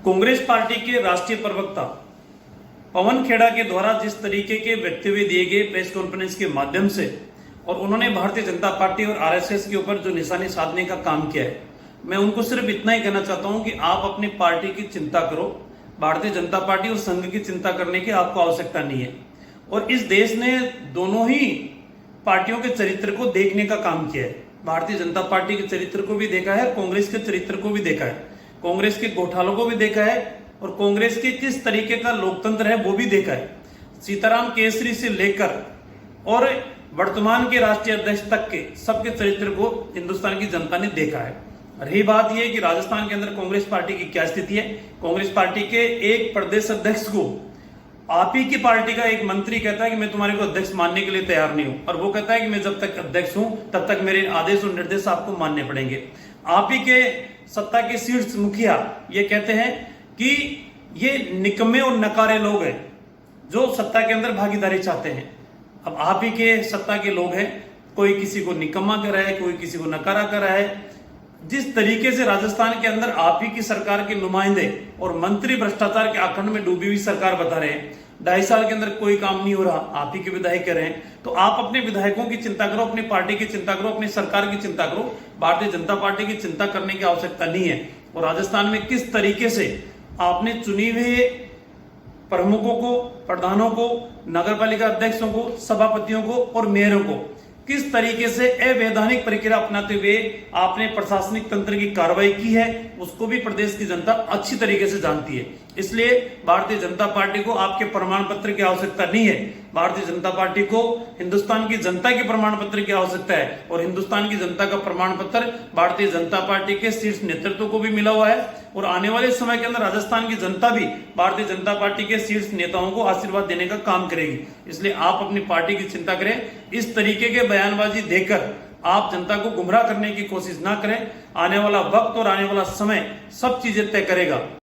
Congress party के राष्ट्रीय प्रवक्ता पवन खेड़ा के द्वारा जिस तरीके के वक्तव्य दिए गए प्रेस कॉन्फ्रेंस के माध्यम से और उन्होंने भारतीय जनता पार्टी और आरएसएस के ऊपर जो निशाने साधने का काम किया है, मैं उनको सिर्फ इतना ही कहना चाहता हूं कि आप अपनी पार्टी की चिंता करो। भारतीय जनता पार्टी और संघ की चिंता करने की आपको आवश्यकता नहीं है। और इस देश ने दोनों ही पार्टियों के चरित्र को देखने का काम किया है। भारतीय जनता पार्टी के चरित्र को भी देखा है, कांग्रेस के चरित्र को भी देखा है, कांग्रेस के घोटालों को भी देखा है और कांग्रेस के किस तरीके का लोकतंत्र है वो भी देखा है। सीताराम केसरी से लेकर और वर्तमान के राष्ट्रीय अध्यक्ष तक के सबके चरित्र को हिंदुस्तान की जनता ने देखा है। रही बात यह कि राजस्थान के अंदर कांग्रेस पार्टी की क्या स्थिति है। कांग्रेस पार्टी के एक प्रदेश अध्यक्ष को आप ही की पार्टी का एक मंत्री कहता है कि मैं तुम्हारे को अध्यक्ष मानने के लिए तैयार नहीं हूं, और वो कहता है कि मैं जब तक अध्यक्ष हूं तब तक मेरे आदेश और निर्देश आपको मानने पड़ेंगे। आप ही के सत्ता के शीर्ष मुखिया ये कहते हैं कि ये निकम्मे और नकारे लोग हैं जो सत्ता के अंदर भागीदारी चाहते हैं। अब आप ही के सत्ता के लोग हैं, कोई किसी को निकम्मा कर रहा है, कोई किसी को नकारा कर रहा है। जिस तरीके से राजस्थान के अंदर आप ही की सरकार के नुमाइंदे और मंत्री भ्रष्टाचार के आखंड में डूबी हुई सरकार बता रहे हैं, 2.5 साल के अंदर कोई काम नहीं हो रहा, आप ही के विधायक कह रहे हैं। तो आप अपने विधायकों की चिंता करो, अपनी पार्टी की चिंता करो, अपनी सरकार की चिंता करो। भारतीय जनता पार्टी की चिंता करने की आवश्यकता नहीं है। और राजस्थान में किस तरीके से आपने चुनी हुए प्रमुखों को, प्रधानों को, नगरपालिका अध्यक्षों को, सभापतियों को और मेयरों को किस तरीके से अवैधानिक प्रक्रिया अपनाते हुए आपने प्रशासनिक तंत्र की कार्रवाई की है, उसको भी प्रदेश की जनता अच्छी तरीके से जानती है। इसलिए भारतीय जनता पार्टी को आपके प्रमाण पत्र की आवश्यकता नहीं है। भारतीय जनता पार्टी को हिंदुस्तान की जनता के प्रमाण पत्र की आवश्यकता है, और हिंदुस्तान की जनता का प्रमाण पत्र भारतीय जनता पार्टी के शीर्ष नेतृत्व को भी मिला हुआ है। और आने वाले समय के अंदर राजस्थान की जनता भी भारतीय जनता पार्टी के शीर्ष नेताओं को आशीर्वाद देने का काम करेगी। इसलिए आप अपनी पार्टी की चिंता करें। इस तरीके के बयानबाजी देकर आप जनता को गुमराह करने की कोशिश ना करें। आने वाला वक्त और आने वाला समय सब चीजें तय करेगा।